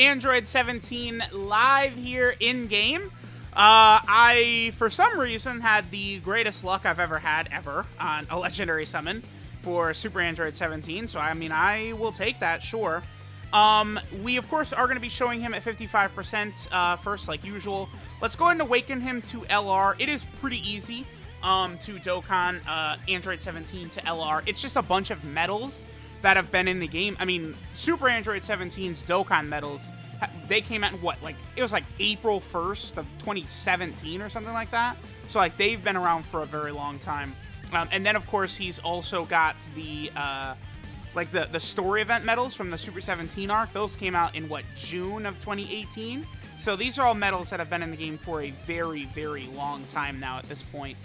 Android 17 live here in-game. I, for some reason, had the greatest luck I've ever had on a Legendary Summon for Super Android 17, so I mean, I will take that, sure. We, of course, are going to be showing him at 55% first, like usual. Let's go ahead and awaken him to LR. It is pretty easy to Dokkan Android 17 to LR. It's just a bunch of medals that have been in the game. I mean, Super Android 17's Dokkan medals, they came out in what, like, it was like April 1st of 2017 or something like that. So, like, they've been around for a very long time. And then, of course, he's also got the, like, the story event medals from the Super 17 arc. Those came out in, what, June of 2018? So these are all medals that have been in the game for a very, very long time now at this point.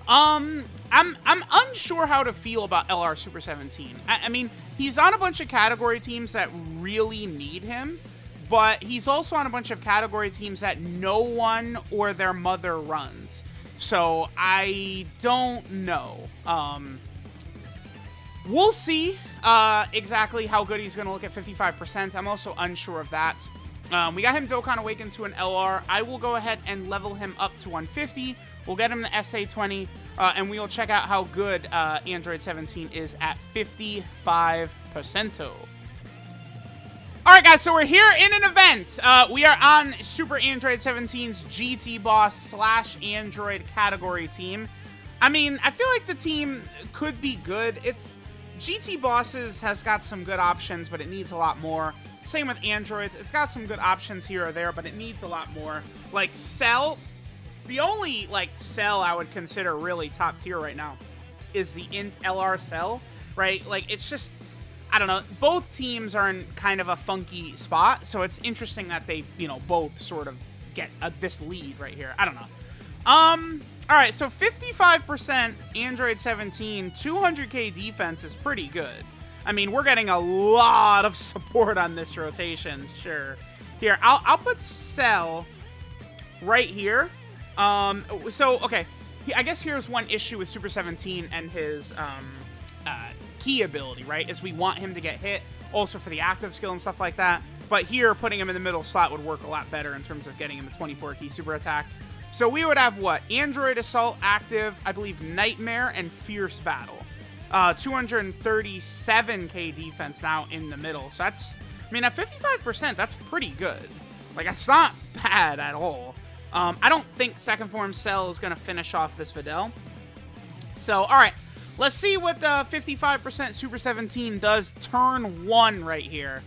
I'm unsure how to feel about LR Super 17. I mean, he's on a bunch of category teams that really need him, but he's also on a bunch of category teams that no one or their mother runs. So I don't know. We'll see exactly how good he's going to look at 55%. I'm also unsure of that. We got him Dokkan Awakened to an LR. I will go ahead and level him up to 150. We'll get him the SA20, and we will check out how good Android 17 is at 55%. Alright guys, so we're here in an event. We are on Super Android 17's GT Boss / Android category team. I mean, I feel like the team could be good. GT Bosses has got some good options, but it needs a lot more. Same with Androids. It's got some good options here or there, but it needs a lot more. Like, Cell, the only, like, Cell I would consider really top tier right now is the Int LR Cell, right? Like, it's just, I don't know. Both teams are in kind of a funky spot, so it's interesting that they, you know, both sort of get this lead right here. I don't know. Alright, so 55% Android 17, 200k defense is pretty good. I mean, we're getting a lot of support on this rotation, sure. Here, I'll put Cell right here. Okay, I guess here's one issue with Super 17 and his key ability, right? Is we want him to get hit, also for the active skill and stuff like that. But here, putting him in the middle slot would work a lot better in terms of getting him a 24 key super attack. So we would have what? Android Assault active, I believe Nightmare, and Fierce Battle. 237k defense now in the middle. So that's, I mean, at 55%, that's pretty good. Like, that's not bad at all. I don't think Second Form Cell is going to finish off this Videl. So, alright. Let's see what the 55% Super 17 does turn 1 right here.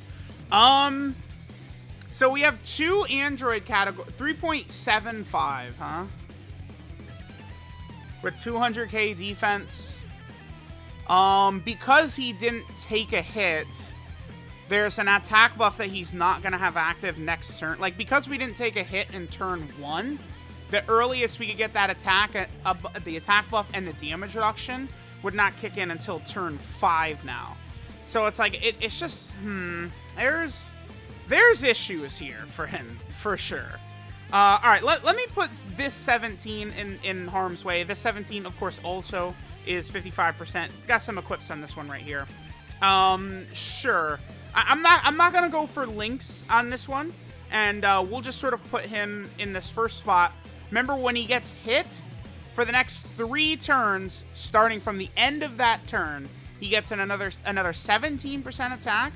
So we have two Android category, 3.75, huh? With 200k defense. Because he didn't take a hit, there's an attack buff that he's not going to have active next turn. Like, because we didn't take a hit in turn 1, the earliest we could get that attack, the attack buff and the damage reduction would not kick in until turn 5 now. So it's like, it's just, there's issues here for him, for sure. Alright, let me put this 17 in harm's way. This 17, of course, also is 55%. It's got some equips on this one right here. Sure. I'm not gonna go for links on this one, and we'll just sort of put him in this first spot. Remember, when he gets hit, for the next 3 turns, starting from the end of that turn, he gets another 17% attack,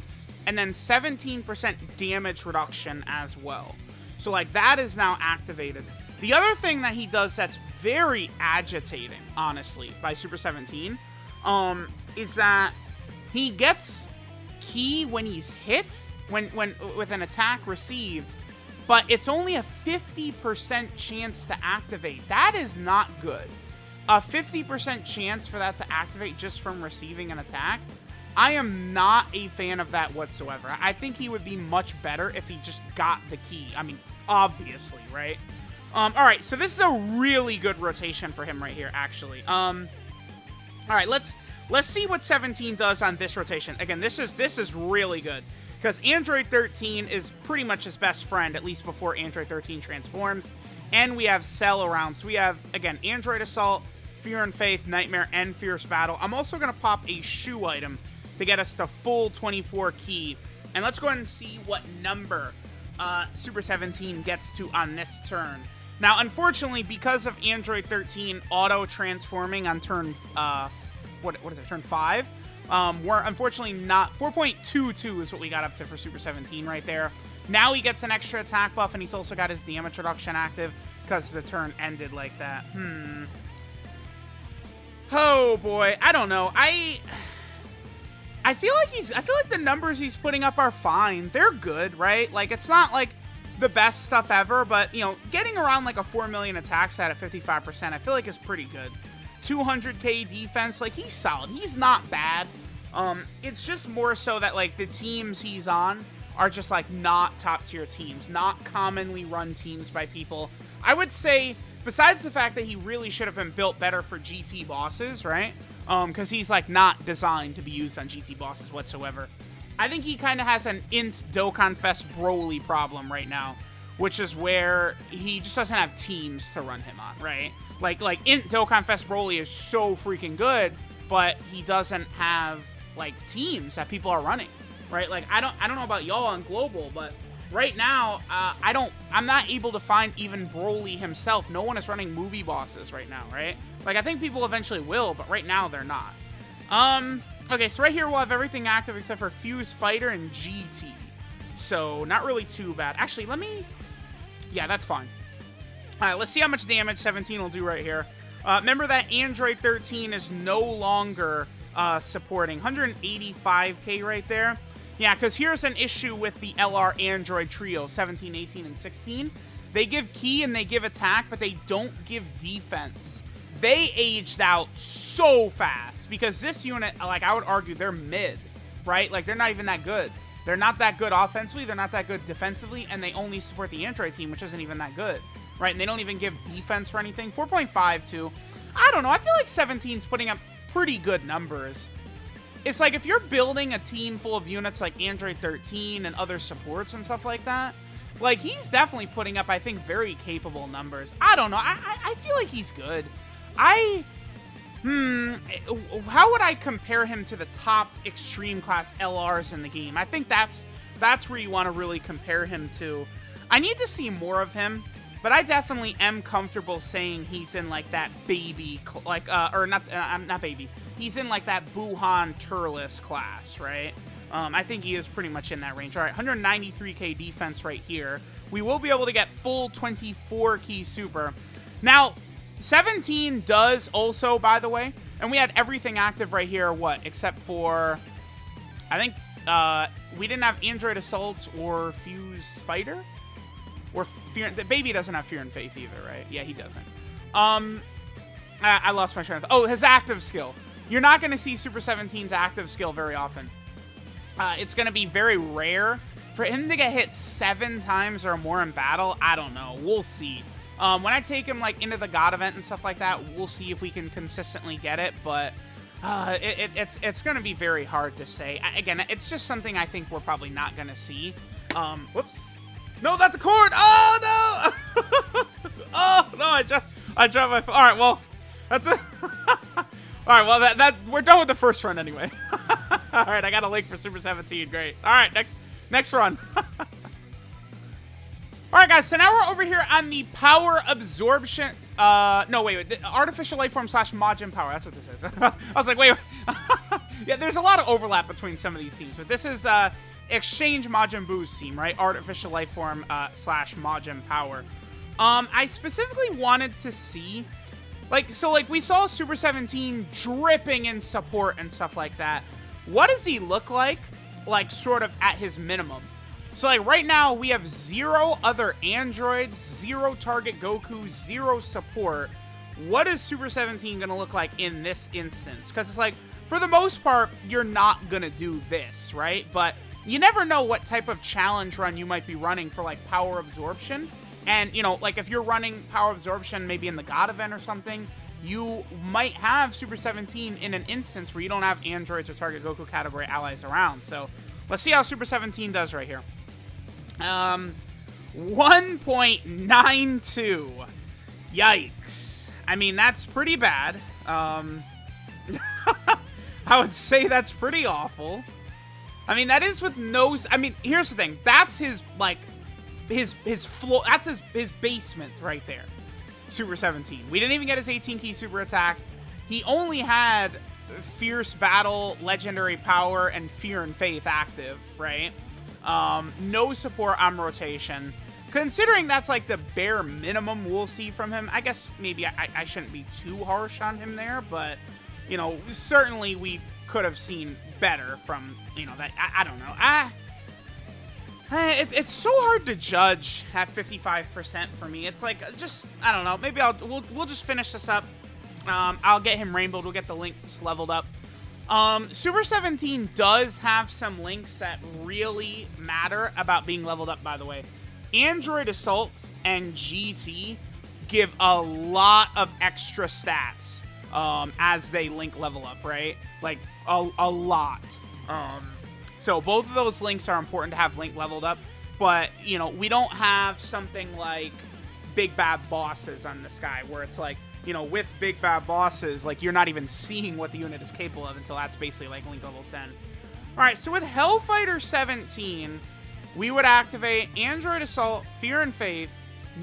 and then 17% damage reduction as well. So, like, that is now activated. The other thing that he does that's very agitating, honestly, by Super 17, is that he gets key when he's hit, when with an attack received, but it's only a 50% chance to activate. That is not good. A 50% chance for that to activate just from receiving an attack, I am not a fan of that whatsoever. I think he would be much better if he just got the key. I mean, obviously, right? Alright, so this is a really good rotation for him right here, actually. Alright, let's see what 17 does on this rotation. Again, this is really good, because Android 13 is pretty much his best friend, at least before Android 13 transforms. And we have Cell around, so we have, again, Android Assault, Fear and Faith, Nightmare, and Fierce Battle. I'm also going to pop a shoe item to get us the full 24 key. And let's go ahead and see what number Super 17 gets to on this turn. Now, unfortunately, because of Android 13 auto-transforming on turn, what is it, turn 5, we're unfortunately not, 4.22 is what we got up to for Super 17 right there. Now he gets an extra attack buff, and he's also got his damage reduction active because the turn ended like that. Oh, boy. I don't know. I feel like the numbers he's putting up are fine. They're good, right? Like, it's not, like, the best stuff ever, but, you know, getting around, like, a 4 million attack stat at 55%, I feel like is pretty good. 200k defense, like, he's solid. He's not bad. It's just more so that, like, the teams he's on are just, like, not top-tier teams, not commonly run teams by people. I would say, besides the fact that he really should have been built better for GT bosses, right? Because he's, like, not designed to be used on GT bosses whatsoever. I think he kind of has an int Dokkan Fest Broly problem right now, which is where he just doesn't have teams to run him on, right? Like int Dokkan Fest Broly is so freaking good, but he doesn't have, like, teams that people are running, right? Like, I don't know about y'all on Global, but right now, I'm not able to find even Broly himself. No one is running movie bosses right now, right? Like, I think people eventually will, but right now they're not. Okay, so right here we'll have everything active except for Fuse Fighter and GT. So, not really too bad. Actually, yeah, that's fine. Alright, let's see how much damage 17 will do right here. Remember that Android 13 is no longer supporting 185k right there. Yeah, because here's an issue with the LR Android trio, 17, 18, and 16. They give key and they give attack, but they don't give defense. They aged out so fast because this unit, like, I would argue they're mid, right? Like, they're not even that good. They're not that good offensively, they're not that good defensively, and they only support the Android team, which isn't even that good, right? And they don't even give defense for anything. 4.52. I don't know. I feel like 17's putting up pretty good numbers. It's like if you're building a team full of units like Android 13 and other supports and stuff like that, like, he's definitely putting up, I think, very capable numbers. I don't know. I feel like he's good. How would I compare him to the top extreme class LRs in the game? I think that's where you want to really compare him to. I need to see more of him, but I definitely am comfortable saying he's in, like, that baby, like, or not baby. He's in, like, that Buhan Turles class, right? I think he is pretty much in that range. All right, 193k defense right here. We will be able to get full 24 key super. Now, 17 does also, by the way, and we had everything active right here, except for, I think, we didn't have Android Assault or Fuse Fighter? Or Fear, the baby doesn't have Fear and Faith either, right? Yeah, he doesn't. I lost my train of thought. Oh, his active skill. You're not going to see Super 17's active skill very often. It's going to be very rare. For him to get hit 7 times or more in battle, I don't know. We'll see. When I take him, like, into the God event and stuff like that, we'll see if we can consistently get it, but it's going to be very hard to say. Again, it's just something I think we're probably not going to see. Whoops. No, not the cord! Oh, no! Oh, no, I dropped my phone. All right, well, that's it. All right, well, we're done with the first run anyway. All right, I got a link for Super 17. Great. All right, next run. All right, guys, so now we're over here on the Power Absorption. No, wait, the Artificial Lifeform / Majin Power. That's what this is. I was like, wait. Yeah, there's a lot of overlap between some of these teams, but this is Exchange Majin Buu's team, right? Artificial Lifeform / Majin Power. I specifically wanted to see, like, we saw Super 17 dripping in support and stuff like that. What does he look like, sort of at his minimum? So, like, right now, we have 0 other androids, 0 target Goku, 0 support. What is Super 17 going to look like in this instance? Because it's like, for the most part, you're not going to do this, right? But you never know what type of challenge run you might be running for, like, Power Absorption. And, you know, like, if you're running Power Absorption maybe in the God event or something, you might have Super 17 in an instance where you don't have androids or target Goku category allies around. So, let's see how Super 17 does right here. 1.92. Yikes. I mean, that's pretty bad. I would say that's pretty awful. I mean, that is with no... I mean, here's the thing. That's his, like, his floor. That's his basement right there. Super 17. We didn't even get his 18 key super attack. He only had Fierce Battle, Legendary Power, and Fear and Faith active, right? No support on rotation. Considering that's like the bare minimum we'll see from him, I guess maybe I shouldn't be too harsh on him there, but, you know, certainly we could have seen better from, you know, that. I don't know. It's so hard to judge at 55% for me. It's like, just, I don't know. Maybe we'll just finish this up. I'll get him rainbowed. We'll get the links leveled up. Super 17 does have some links that really matter about being leveled up, by the way. Android Assault and GT give a lot of extra stats as they link level up, right? Like, a lot. So both of those links are important to have link leveled up, but, you know, we don't have something like Big Bad Bosses on this guy, where it's like, you know, with Big Bad Bosses, like, you're not even seeing what the unit is capable of until that's basically, like, link level 10. Alright, so with Hellfighter 17, we would activate Android Assault, Fear and Faith,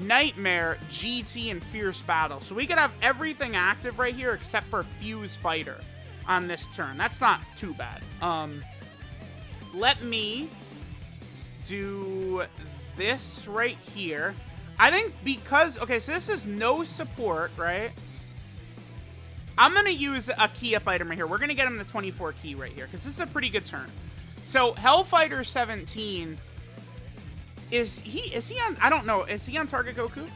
Nightmare, GT, and Fierce Battle. So we could have everything active right here except for Fuse Fighter on this turn. That's not too bad. Let me do this right here. I think because, okay, so this is no support, right? I'm going to use a key up item right here. We're going to get him the 24 key right here, because this is a pretty good turn. So, Hellfighter 17, is he on, I don't know, is he on target Goku?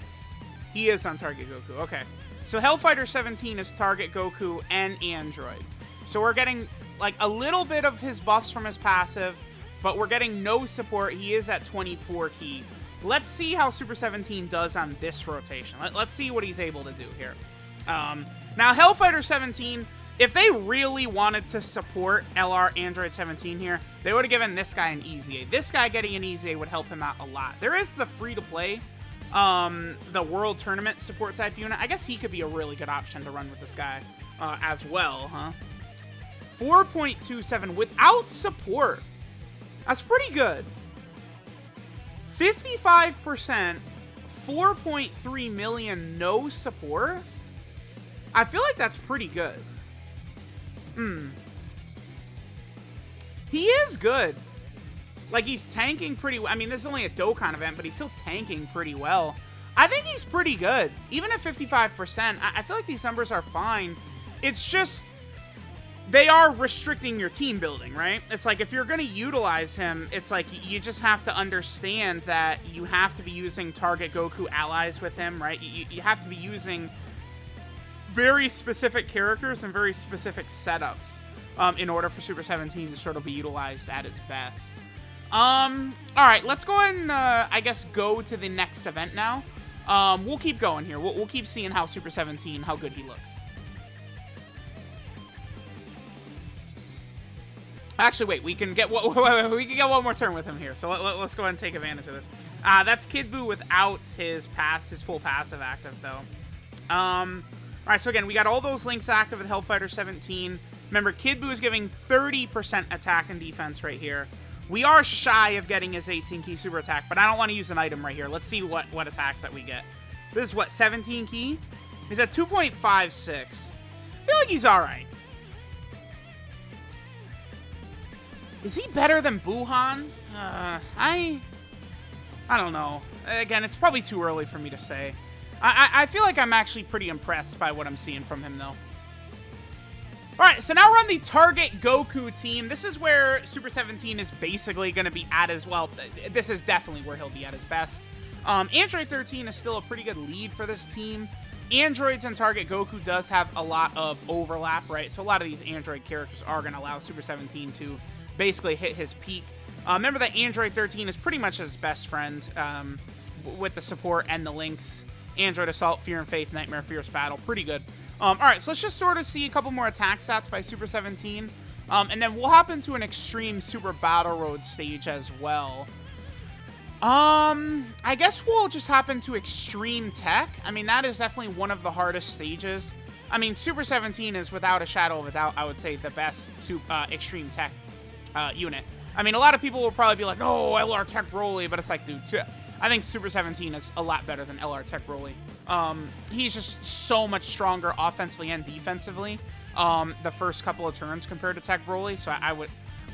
He is on target Goku, okay. So, Hellfighter 17 is target Goku and Android. So, we're getting, like, a little bit of his buffs from his passive, but we're getting no support. He is at 24 key. Let's see how Super 17 does on this rotation. Let's see what he's able to do here. Now, Hellfighter 17, if they really wanted to support LR Android 17 here, they would have given this guy an Easy A. This guy getting an Easy A would help him out a lot. There is the free-to-play, the World Tournament support type unit. I guess he could be a really good option to run with this guy as well, huh? 4.27 without support. That's pretty good. 55%, 4.3 million no support? I feel like that's pretty good. He is good. Like, he's tanking pretty well. I mean, this is only a Dokkan event, but he's still tanking pretty well. I think he's pretty good. Even at 55%, I feel like these numbers are fine. It's just, they are restricting your team building, right? It's like, if you're going to utilize him, it's like, you just have to understand that you have to be using target Goku allies with him, right? You have to be using very specific characters and very specific setups in order for Super 17 to sort of be utilized at its best. Alright, let's go ahead and, I guess, go to the next event now. We'll keep going here. We'll keep seeing how Super 17, how good he looks. Actually, wait, we can get one more turn with him here. So let's go ahead and take advantage of this. That's Kid Buu without his full passive active, though. Alright, so again, we got all those links active with Hellfighter 17. Remember, Kid Buu is giving 30% attack and defense right here. We are shy of getting his 18 key super attack, but I don't want to use an item right here. Let's see what attacks that we get. This is what, 17 key? He's at 2.56. I feel like he's alright. Is he better than Buhan? I don't know. Again, it's probably too early for me to say. I feel like I'm actually pretty impressed by what I'm seeing from him, though. Alright, so now we're on the target Goku team. This is where Super 17 is basically going to be at his, well, this is definitely where he'll be at his best. Android 13 is still a pretty good lead for this team. Androids and target Goku does have a lot of overlap, right? So a lot of these Android characters are going to allow Super 17 to basically hit his peak. Remember that Android 13 is pretty much his best friend with the support and the links. Android Assault, Fear and Faith, Nightmare, Fierce Battle. Pretty good. Alright, so let's just sort of see a couple more attack stats by Super 17. And then we'll hop into an Extreme Super Battle Road stage as well. I guess we'll just hop into Extreme Tech. I mean, that is definitely one of the hardest stages. I mean, Super 17 is, without a shadow of a doubt, I would say, the best Extreme Tech unit. I mean, a lot of people will probably be like, oh, LR Tech Broly, but it's like, dude, I think Super 17 is a lot better than LR Tech Broly. He's just so much stronger offensively and defensively the first couple of turns compared to Tech Broly. So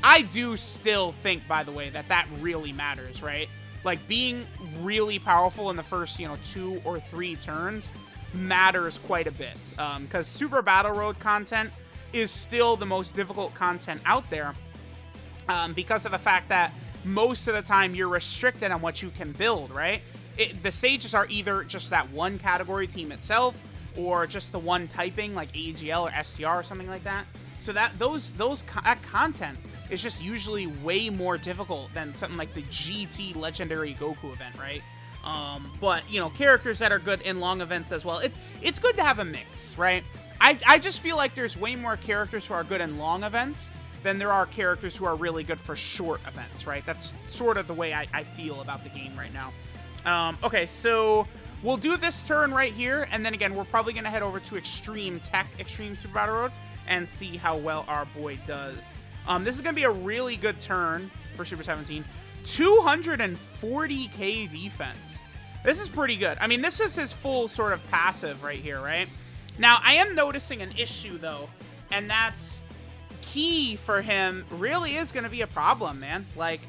I do still think, by the way, that really matters, right? Like, being really powerful in the first, 2 or 3 turns matters quite a bit. Because Super Battle Road content is still the most difficult content out there because of the fact that most of the time you're restricted on what you can build, right? The Sages are either just that one category team itself or just the one typing like AGL or STR or something like that. So that that content is just usually way more difficult than something like the GT Legendary Goku event, right? But, characters that are good in long events as well. It's good to have a mix, right? I just feel like there's way more characters who are good in long events than there are characters who are really good for short events, right? That's sort of the way I feel about the game right now. Okay, so we'll do this turn right here, and then again, we're probably going to head over to Extreme Tech, Extreme Super Battle Road, and see how well our boy does. This is going to be a really good turn for Super 17. 240k defense. This is pretty good. I mean, this is his full sort of passive right here, right? Now, I am noticing an issue, though, and that's Ki for him really is going to be a problem, man. Like,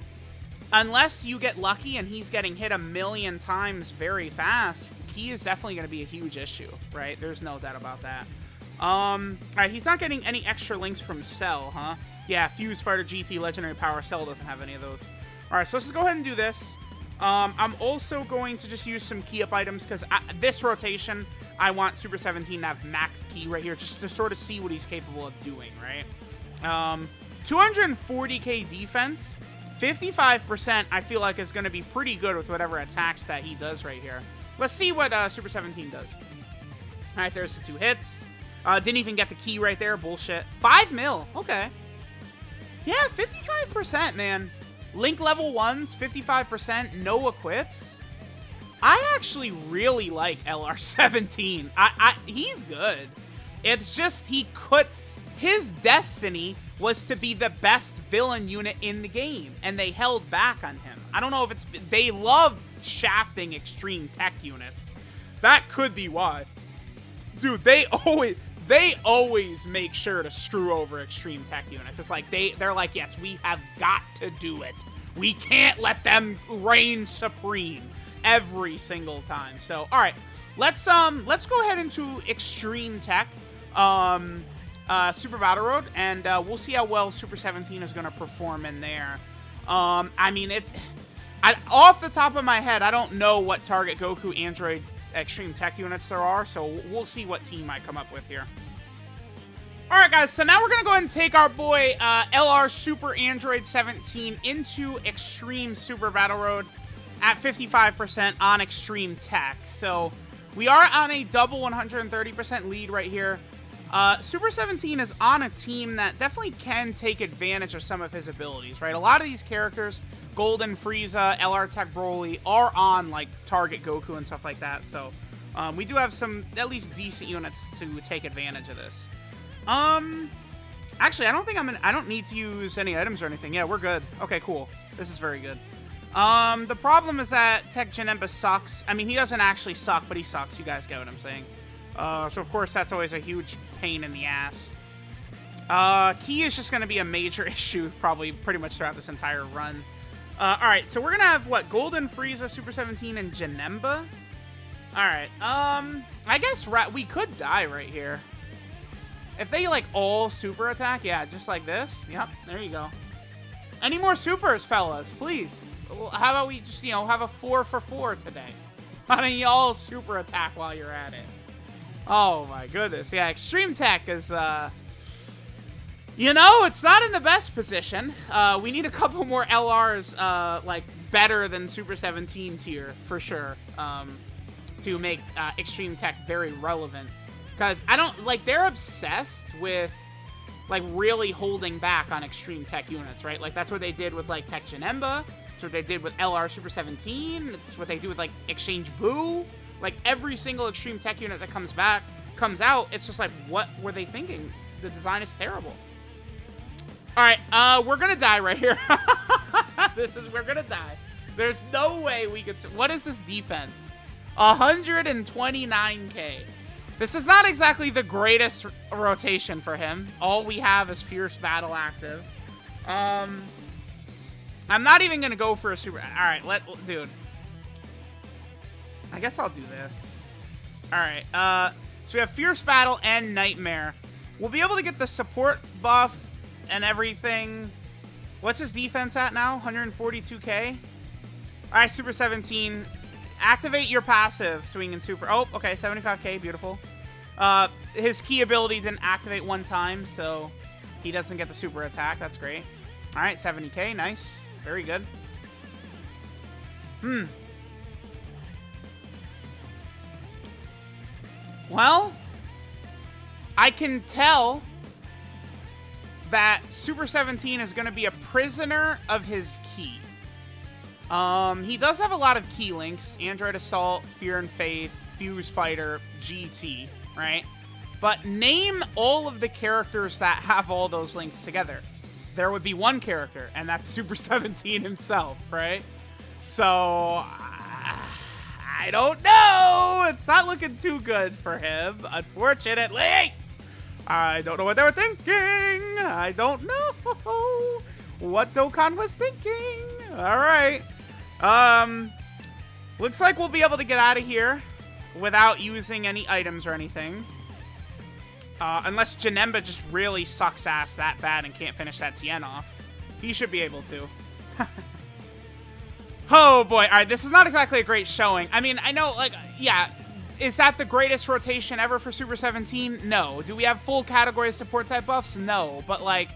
unless you get lucky and he's getting hit a million times very fast, Ki is definitely going to be a huge issue, right? There's no doubt about that. Alright, he's not getting any extra links from Cell, huh? Yeah, Fuse Fighter GT Legendary Power. Cell doesn't have any of those. Alright, so let's just go ahead and do this. I'm also going to just use some key up items because this rotation, I want Super 17 to have max key right here just to sort of see what he's capable of doing, right? 240k defense, 55% I feel like is going to be pretty good with whatever attacks that he does right here. Let's see what Super 17 does. Alright, there's the 2 hits. Didn't even get the key right there. Bullshit. 5 mil. Okay. Yeah, 55%, man. Link level 1s, 55%, no equips. I actually really like LR17. He's good. It's just his destiny was to be the best villain unit in the game, and they held back on him. I don't know if they love shafting extreme tech units. That could be why. Dude, they always make sure to screw over extreme tech units. It's like they're like, yes, we have got to do it. We can't let them reign supreme every single time. So, all right, let's go ahead into Extreme Tech, Super Battle Road, and we'll see how well Super 17 is going to perform in there. I mean, off the top of my head, I don't know what target Goku Android Extreme Tech units there are, so we'll see what team I come up with here. Alright guys, so now we're going to go ahead and take our boy LR Super Android 17 into Extreme Super Battle Road at 55% on Extreme Tech. So we are on a double 130% lead right here. Super 17 is on a team that definitely can take advantage of some of his abilities, right? A lot of these characters, Golden Frieza, LR Tech Broly, are on like target Goku and stuff like that. So we do have some at least decent units to take advantage of this. Actually, I don't think I don't need to use any items or anything. Yeah, we're good. Okay, cool. This is very good. The problem is that Tech Janemba sucks. I mean, he doesn't actually suck, but he sucks. You guys get what I'm saying. So of course, that's always a huge pain in the ass. Ki is just going to be a major issue probably pretty much throughout this entire run. Alright, so we're going to have, what, Golden Frieza, Super 17, and Janemba? Alright, I guess we could die right here. If they, like, all super attack, yeah, just like this. Yep, there you go. Any more supers, fellas, please. How about we just, have a 4 for 4 today? Why don't you all super attack while you're at it? Oh, my goodness. Yeah, Extreme Tech is, it's not in the best position. We need a couple more LRs, like, better than Super 17 tier, for sure, to make Extreme Tech very relevant. Because they're obsessed with, like, really holding back on Extreme Tech units, right? Like, that's what they did with, like, Tech Janemba. That's what they did with LR Super 17. That's what they do with, like, Exchange Boo. Like, every single Extreme Tech unit that comes out, it's just like, what were they thinking? The design is terrible. Alright, we're gonna die right here. We're gonna die. There's no way we could... What is his defense? 129k. This is not exactly the greatest rotation for him. All we have is Fierce Battle active. I'm not even going to go for a super... Alright, dude. I guess I'll do this. Alright, so we have Fierce Battle and Nightmare. We'll be able to get the support buff and everything. What's his defense at now? 142k? Alright, Super 17. Activate your passive so we can super... Oh, okay, 75k, beautiful. His key ability didn't activate one time, so he doesn't get the super attack. That's great. Alright, 70k, nice. Very good. Well, I can tell that Super 17 is going to be a prisoner of his key. He does have a lot of key links. Android Assault, Fear and Faith, Fuse Fighter, GT, right? But name all of the characters that have all those links together. There would be one character, and that's Super 17 himself, right? So, I don't know. It's not looking too good for him, unfortunately. I don't know what they were thinking. I don't know what Dokkan was thinking. All right. Looks like we'll be able to get out of here without using any items or anything. Unless Janemba just really sucks ass that bad and can't finish that Tien off. He should be able to. Oh, boy. All right, this is not exactly a great showing. I mean, I know, like, yeah, is that the greatest rotation ever for Super 17? No. Do we have full category support type buffs? No. But, like,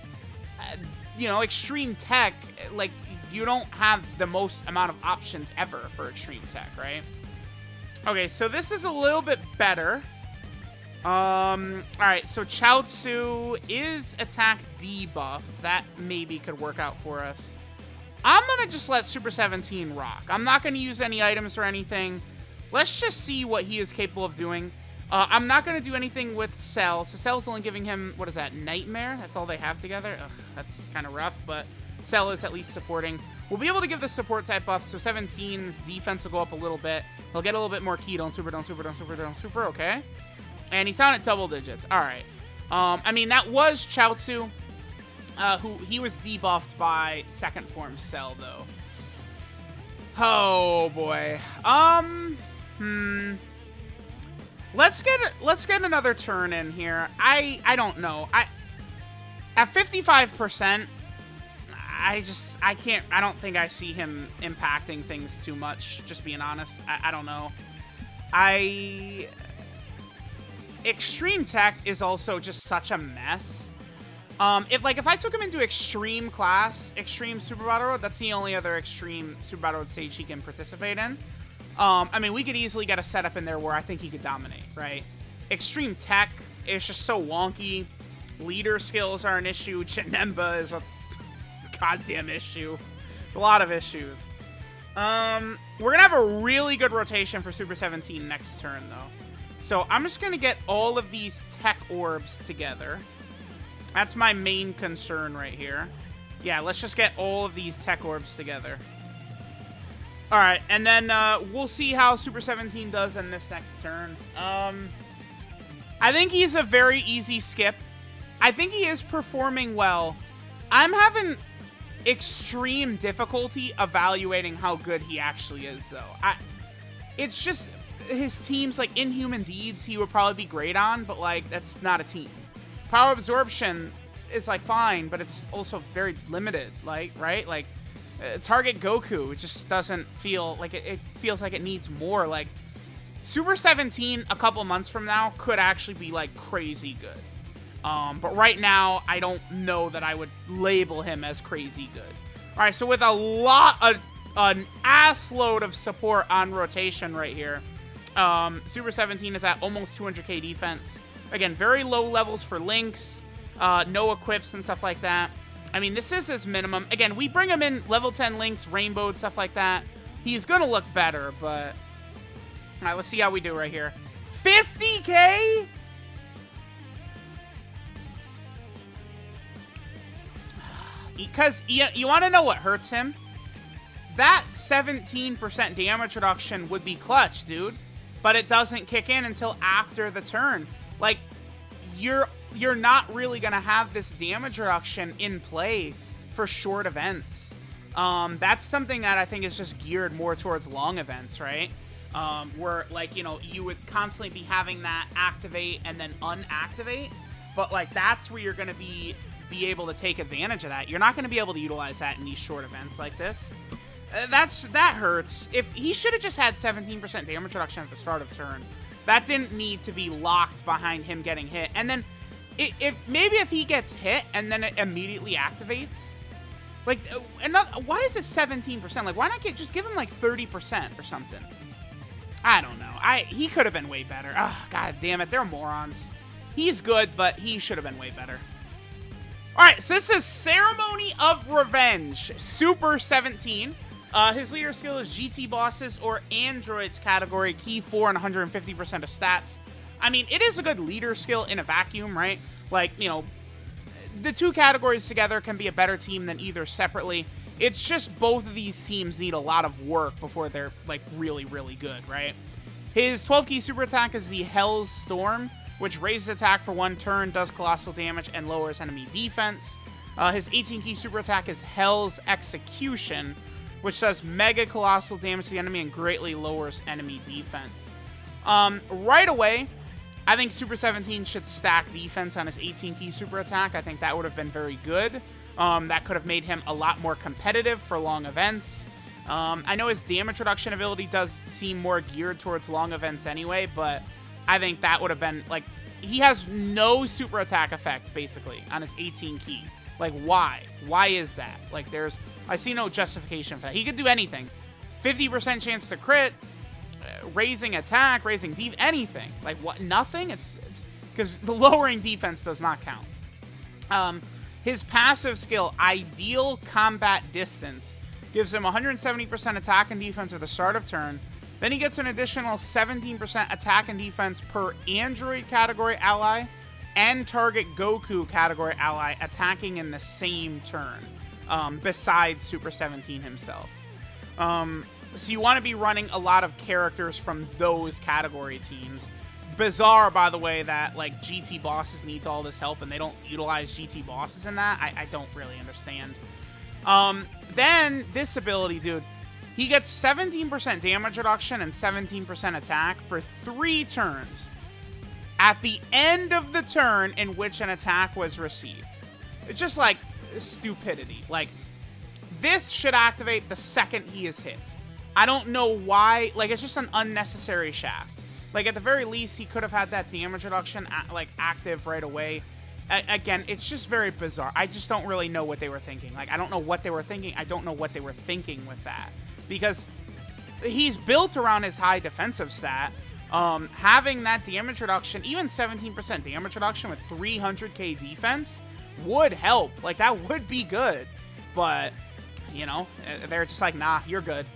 you know, Extreme Tech, like, you don't have the most amount of options ever for Extreme Tech, right? Okay, so this is a little bit better. Alright, so Chaozu is attack debuffed. That maybe could work out for us. I'm gonna just let Super 17 rock. I'm not gonna use any items or anything. Let's just see what he is capable of doing. I'm not gonna do anything with Cell. So Cell's only giving him, what is that, Nightmare? That's all they have together? Ugh, that's kind of rough, but Cell is at least supporting. We'll be able to give the support type buff, so 17's defense will go up a little bit. He'll get a little bit more key. Don't super, don't super, don't super, don't super, okay. And he's down at double digits. All right. I mean, that was Chaozu, he was debuffed by second form Cell, though. Oh, boy. Let's get another turn in here. I don't know. At 55%, I don't think I see him impacting things too much, just being honest. I don't know. Extreme Tech is also just such a mess. If I took him into Extreme Class, Extreme Super Battle Road, that's the only other Extreme Super Battle Road stage he can participate in. I mean, we could easily get a setup in there where I think he could dominate, right? Extreme Tech is just so wonky. Leader skills are an issue. Janemba is a goddamn issue. It's a lot of issues. We're gonna have a really good rotation for Super 17 next turn, though. So I'm just gonna get all of these tech orbs together. That's my main concern right here. Yeah, let's just get all of these tech orbs together. All right, and then we'll see how Super 17 does in this next turn. I think he's a very easy skip. I think he is performing well. I'm having extreme difficulty evaluating how good he actually is, though. It's just his teams, like Inhuman Deeds, he would probably be great on, but like that's not a team. Power Absorption is like fine, but it's also very limited, like, right? Like target Goku, it just doesn't feel like it feels like it needs more. Like Super 17 a couple months from now could actually be like crazy good. But right now, I don't know that I would label him as crazy good. All right, so with an ass load of support on rotation right here, Super 17 is at almost 200k defense. Again, very low levels for links, no equips and stuff like that. I mean, this is his minimum. Again, we bring him in level 10 links, rainbow, stuff like that. He's going to look better, but... All right, let's see how we do right here. 50k? Because you want to know what hurts him? that 17% damage reduction would be clutch, dude. But it doesn't kick in until after the turn. Like, you're not really going to have this damage reduction in play for short events. That's something that I think is just geared more towards long events, right? Where, like, you know, you would constantly be having that activate and then unactivate. But, like, that's where you're going to be able to take advantage of that. You're not going to be able to utilize that in these short events like this. That hurts. If he should have just had 17% damage reduction at the start of turn, that didn't need to be locked behind him getting hit. And then, if he gets hit and then it immediately activates, like, why is it 17%? Like, why not just give him like 30% or something? I don't know. He could have been way better. Oh, god damn it, they're morons. He's good, but he should have been way better. All right, so this is Ceremony of Revenge, Super 17. His leader skill is GT Bosses or Androids category, key 4 and 150% of stats. I mean, it is a good leader skill in a vacuum, right? Like, you know, the two categories together can be a better team than either separately. It's just both of these teams need a lot of work before they're, like, really, really good, right? His 12-key super attack is the Hell's Storm, which raises attack for 1 turn, does colossal damage, and lowers enemy defense. His 18-key super attack is Hell's Execution, which does mega colossal damage to the enemy and greatly lowers enemy defense. Right away, I think Super 17 should stack defense on his 18-key super attack. I think that would have been very good. That could have made him a lot more competitive for long events. I know his damage reduction ability does seem more geared towards long events anyway, but I think that would have been, like, he has no super attack effect, basically, on his 18-key. Like, why? Why is that? Like, I see no justification for that. He could do anything. 50% chance to crit, raising attack, raising anything. Like, what? Nothing? It's because the lowering defense does not count. His passive skill, Ideal Combat Distance, gives him 170% attack and defense at the start of turn. Then he gets an additional 17% attack and defense per Android category ally and target Goku category ally attacking in the same turn, besides Super 17 himself. So you want to be running a lot of characters from those category teams. Bizarre, by the way, that, like, GT Bosses needs all this help and they don't utilize GT Bosses in that. I don't really understand. Then this ability, dude, he gets 17% damage reduction and 17% attack for 3 turns at the end of the turn in which an attack was received. It's just, like, stupidity. Like, this should activate the second he is hit. I don't know why. Like, it's just an unnecessary shaft. Like, at the very least, he could have had that damage reduction, like, active right away. Again, it's just very bizarre. I just don't really know what they were thinking. Like, I don't know what they were thinking. I don't know what they were thinking with that. Because he's built around his high defensive stat. Having that damage reduction, even 17% damage reduction with 300k defense would help. Like, that would be good. But, you know, they're just like, nah, you're good.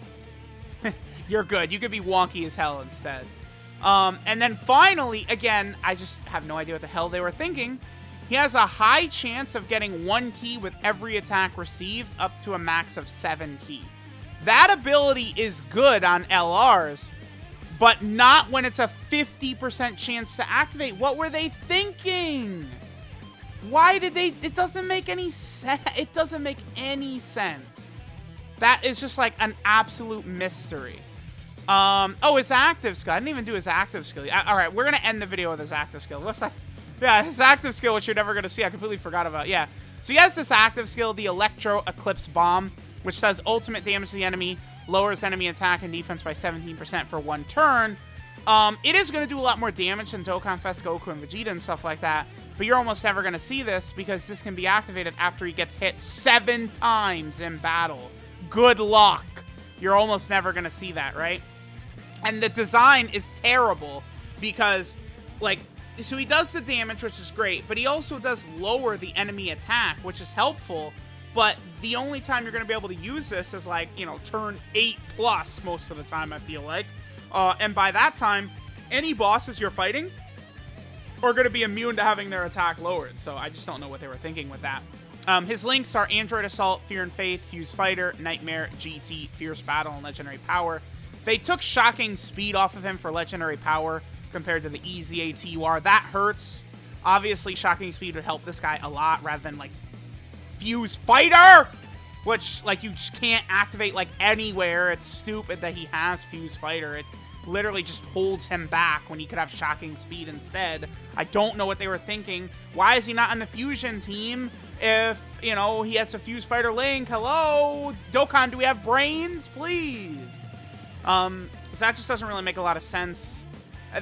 You're good. You could be wonky as hell instead. And then finally, again, I just have no idea what the hell they were thinking. He has a high chance of getting 1 key with every attack received up to a max of 7 key. That ability is good on LRs, but not when it's a 50% chance to activate. What were they thinking? Why did they? It doesn't make any sense. It doesn't make any sense. That is just like an absolute mystery. Oh, his active skill. I didn't even do his active skill. All right, we're going to end the video with his active skill. Looks like, yeah, his active skill, which you're never going to see. I completely forgot about. Yeah. So he has this active skill, the Electro Eclipse Bomb, which does ultimate damage to the enemy, lowers enemy attack and defense by 17% for 1 turn. It is going to do a lot more damage than Dokkan Fest, Goku, and Vegeta and stuff like that. But you're almost never going to see this because this can be activated after he gets hit 7 times in battle. Good luck. You're almost never going to see that, right? And the design is terrible because, like, so he does the damage, which is great, but he also does lower the enemy attack, which is helpful. But the only time you're going to be able to use this is, like, you know, turn 8 plus most of the time, I feel like. And by that time, any bosses you're fighting are going to be immune to having their attack lowered. So I just don't know what they were thinking with that. His links are Android Assault, Fear and Faith, Fuse Fighter, Nightmare, GT, Fierce Battle, and Legendary Power. They took Shocking Speed off of him for Legendary Power compared to the EZA TUR. That hurts. Obviously, Shocking Speed would help this guy a lot rather than, like, Fuse Fighter, which, like, you just can't activate, like, anywhere. It's stupid that he has Fuse Fighter. It literally just holds him back when he could have Shocking Speed instead. I don't know what they were thinking. Why is he not on the Fusion team if, you know, he has a Fuse Fighter link? Hello? Dokkan, do we have brains? Please. So that just doesn't really make a lot of sense.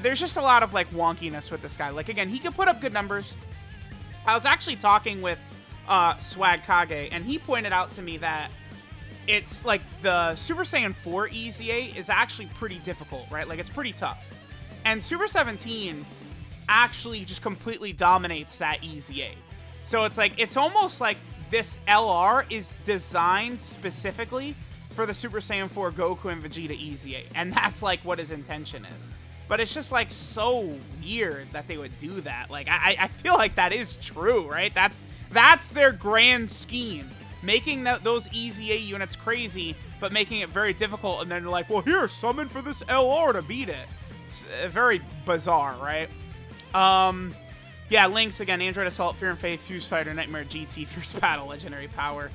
There's just a lot of, like, wonkiness with this guy. Like, again, he could put up good numbers. I was actually talking with Swag Kage, and he pointed out to me that it's, like, the Super Saiyan 4 EZA is actually pretty difficult, right? Like, it's pretty tough. And Super 17 actually just completely dominates that EZA. So it's, like, it's almost like this LR is designed specifically for the Super Saiyan 4 Goku and Vegeta EZA. And that's, like, what his intention is. But it's just, like, so weird that they would do that. Like, I feel like that is true, right? That's their grand scheme. Making those EZA units crazy, but making it very difficult. And then they're like, well, here, summon for this LR to beat it. It's very bizarre, right? Yeah, links, again, Android Assault, Fear and Faith, Fuse Fighter, Nightmare, GT, Fierce Battle, Legendary Power.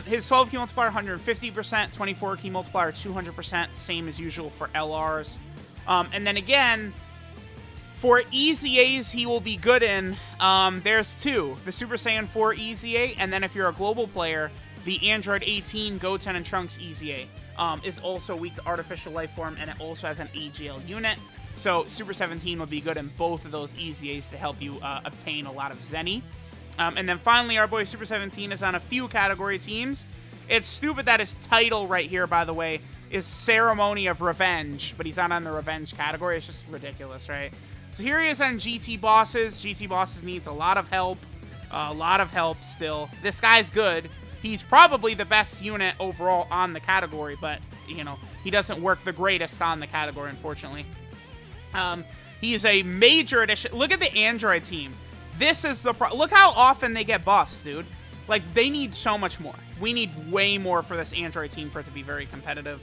His 12 key multiplier, 150%, 24 key multiplier, 200%, same as usual for LRs. And then again, for EZAs he will be good in, there's two. The Super Saiyan 4 EZA, and then if you're a global player, the Android 18, Goten, and Trunks EZA is also weak to Artificial Life Form, and it also has an AGL unit. So Super 17 will be good in both of those EZAs to help you obtain a lot of Zenny. And then finally, our boy Super 17 is on a few category teams. It's stupid that his title right here, by the way, is Ceremony of Revenge, but he's not on the Revenge category. It's just ridiculous, right? So here he is on GT Bosses. GT Bosses needs a lot of help. A lot of help still. This guy's good. He's probably the best unit overall on the category, but, you know, he doesn't work the greatest on the category, unfortunately. He is a major addition. Look at the Android team. This is the look how often they get buffs, dude. Like, they need so much more. We need way more for this Android team for it to be very competitive.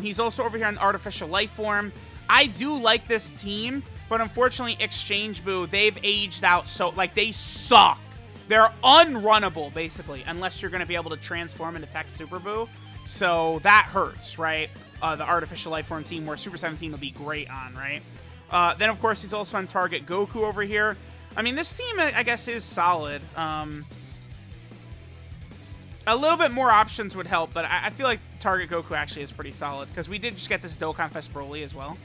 He's also over here on Artificial Life Form. I do like this team, but unfortunately, Exchange Boo, they've aged out so, like, they suck. They're unrunnable, basically, unless you're going to be able to transform into Tech Super Boo. So that hurts, right? The Artificial Life Form team where Super 17 will be great on, right? Then, of course, he's also on Target Goku over here. I mean, this team, I guess, is solid. A little bit more options would help, but I feel like Target Goku actually is pretty solid, because we did just get this Dokkan Fest Broly as well.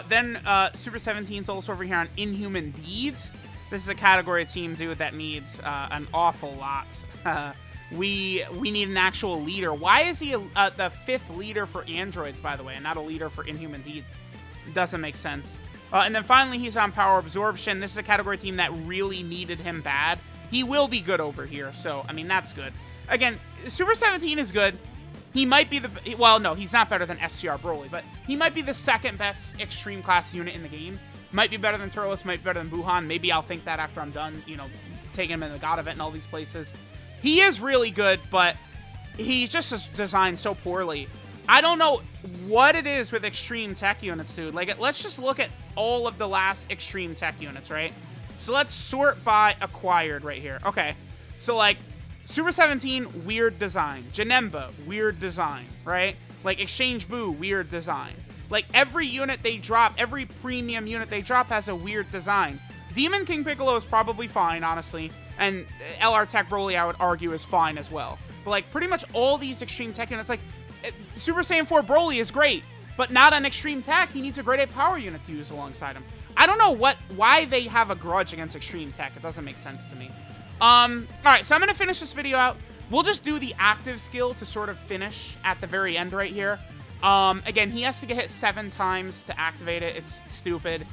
Then Super 17 is also over here on Inhuman Deeds. This is a category team, dude, that needs an awful lot. We need an actual leader. Why is he the 5th leader for androids, by the way, and not a leader for Inhuman Deeds? It doesn't make sense. And then finally, he's on Power Absorption. This is a category team that really needed him bad. He will be good over here, so, I mean, that's good. Again, Super 17 is good. He might be the... Well, no, he's not better than SCR Broly, but he might be the 2nd best Extreme Class unit in the game. Might be better than Turles, might be better than Buhan. Maybe I'll think that after I'm done, you know, taking him in the God event and all these places. He is really good, but he's just designed so poorly. I don't know what it is with Extreme Tech units, dude. Like, let's just look at all of the last Extreme Tech units, right? So let's sort by acquired right here. Okay, so, like, Super 17, weird design. Janemba, weird design, right? Like, Exchange Boo, weird design. Like, every unit they drop, every premium unit they drop has a weird design. Demon King Piccolo is probably fine, honestly. And LR Tech Broly, I would argue, is fine as well. But, like, pretty much all these Extreme Tech units, like, Super Saiyan 4 Broly is great, but not on Extreme Tech. He needs a grade A power unit to use alongside him. I don't know why they have a grudge against Extreme Tech. It doesn't make sense to me. Alright, so I'm going to finish this video out. We'll just do the active skill to sort of finish at the very end right here. Again, he has to get hit 7 times to activate it. It's stupid.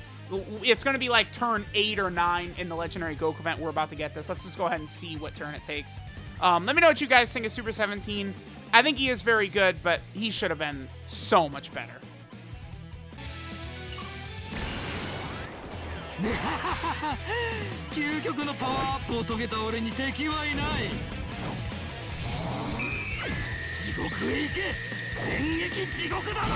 It's going to be like turn 8 or 9 in the Legendary Goku event. We're about to get this. Let's just go ahead and see what turn it takes. Let me know what you guys think of Super 17. I think he is very good, but he should have been so much better. 究極のパワーアップを遂げた俺に敵はいない。地獄へ行け、電撃地獄だな。